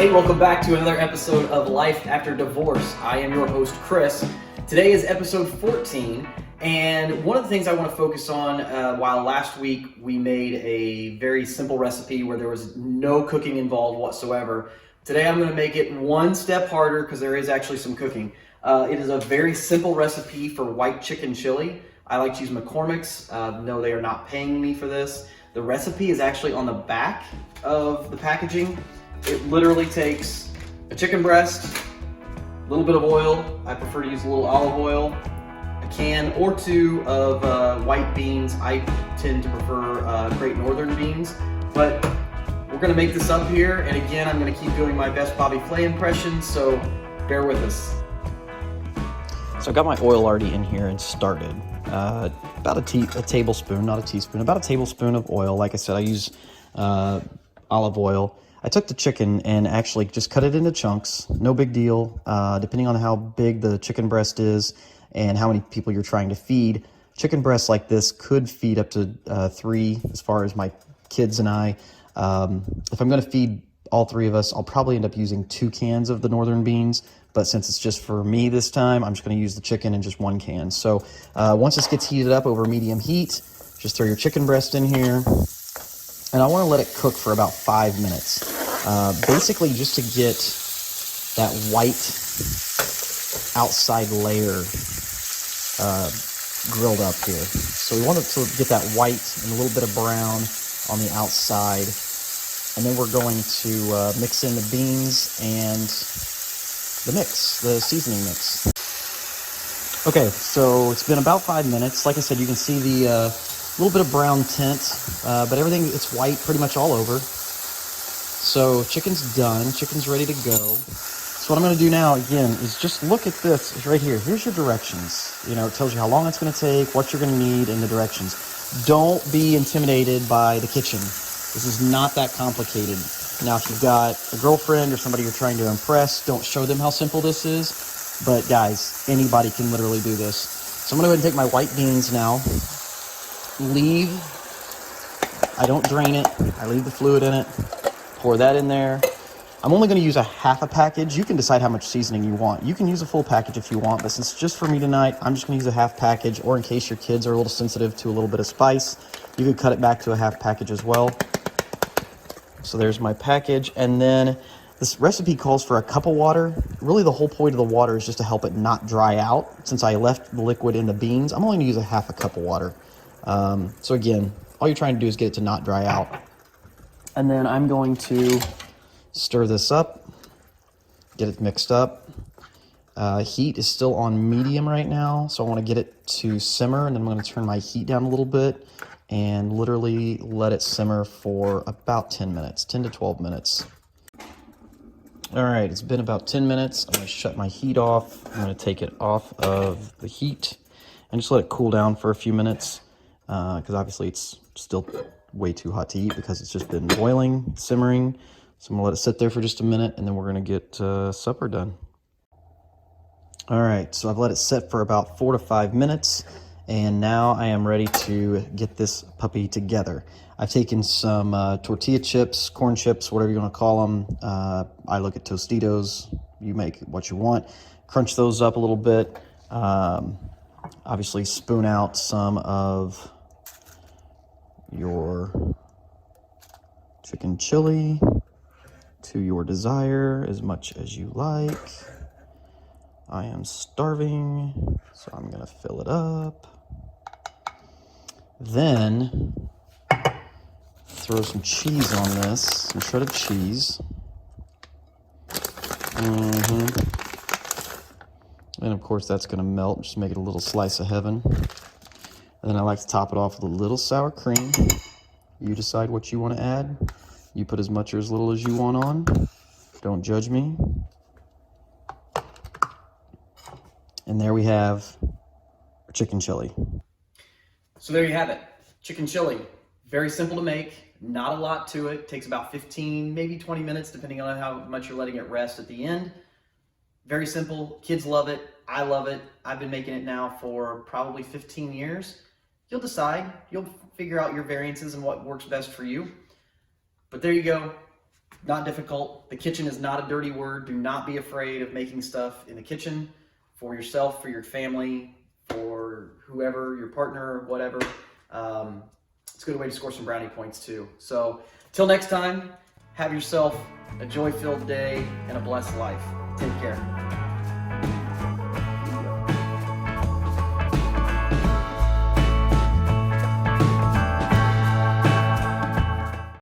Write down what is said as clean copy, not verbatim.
Hey, welcome back to another episode of Life After Divorce. I am your host, Chris. Today is episode 14, and one of the things I want to focus on, while last week we made a very simple recipe where there was no cooking involved whatsoever, today I'm going to make it one step harder because there is actually some cooking. It is a very simple recipe for white chicken chili. I like to use McCormick's. No, they are not paying me for this. The recipe is actually on the back of the packaging. It literally takes a chicken breast, a little bit of oil. I prefer to use a little olive oil, a can or two of white beans. I tend to prefer Great Northern beans, but we're gonna make this up here. And again, I'm gonna keep doing my best Bobby Flay impression, so bear with us. So I got my oil already in here and started. About a tablespoon, not a teaspoon, about a tablespoon of oil. Like I said, I use olive oil. I took the chicken and actually just cut it into chunks. No big deal. Depending on how big the chicken breast is and how many people you're trying to feed, chicken breasts like this could feed up to 3 as far as my kids and I. If I'm going to feed all 3 of us, I'll probably end up using 2 cans of the northern beans. But since it's just for me this time, I'm just going to use the chicken in just 1 can. So once this gets heated up over medium heat, just throw your chicken breast in here. And I want to let it cook for about 5 minutes. Basically just to get that white outside layer grilled up here. So we want it to get that white and a little bit of brown on the outside. And then we're going to mix in the beans and the seasoning mix. Okay, so it's been about 5 minutes. Like I said, you can see the little bit of brown tint, but everything, it's white pretty much all over. So chicken's done, chicken's ready to go. So what I'm gonna do now, again, is just look at this. It's right here. Here's your directions. You know, it tells you how long it's gonna take, what you're gonna need, and the directions. Don't be intimidated by the kitchen. This is not that complicated. Now, if you've got a girlfriend or somebody you're trying to impress, don't show them how simple this is. But guys, anybody can literally do this. So I'm gonna go ahead and take my white beans now. I don't drain it. I leave the fluid in it. Pour that in there. I'm only going to use a half a package. You can decide how much seasoning you want. You can use a full package if you want, but since it's just for me tonight, I'm just going to use a half package, or in case your kids are a little sensitive to a little bit of spice, you could cut it back to a half package as well. So there's my package. And then this recipe calls for a cup of water. Really, the whole point of the water is just to help it not dry out. Since I left the liquid in the beans, I'm only going to use a half a cup of water. So again, all you're trying to do is get it to not dry out. And then I'm going to stir this up, get it mixed up. Heat is still on medium right now, so I want to get it to simmer, and then I'm going to turn my heat down a little bit and literally let it simmer for about 10 minutes, 10 to 12 minutes. All right, it's been about 10 minutes. I'm going to shut my heat off. I'm going to take it off of the heat and just let it cool down for a few minutes. Because obviously it's still way too hot to eat because it's just been boiling, simmering. So I'm gonna let it sit there for just a minute, and then we're gonna get supper done. All right, so I've let it sit for about 4 to 5 minutes, and now I am ready to get this puppy together. I've taken some tortilla chips, corn chips, whatever you wanna call them. I look at Tostitos. You make what you want. Crunch those up a little bit. Obviously spoon out some of your chicken chili to your desire, as much as you like. I am starving, so I'm gonna fill it up. Then throw some cheese on this, some shredded cheese. And of course that's gonna melt, just make it a little slice of heaven. And then I like to top it off with a little sour cream. You decide what you want to add. You put as much or as little as you want on. Don't judge me. And there we have our chicken chili. So there you have it, chicken chili. Very simple to make, not a lot to it. Takes about 15, maybe 20 minutes, depending on how much you're letting it rest at the end. Very simple, kids love it, I love it. I've been making it now for probably 15 years. You'll decide, you'll figure out your variances and what works best for you. But there you go, not difficult. The kitchen is not a dirty word. Do not be afraid of making stuff in the kitchen for yourself, for your family, for whoever, your partner, whatever. It's a good way to score some brownie points too. So till next time, have yourself a joy-filled day and a blessed life. Take care.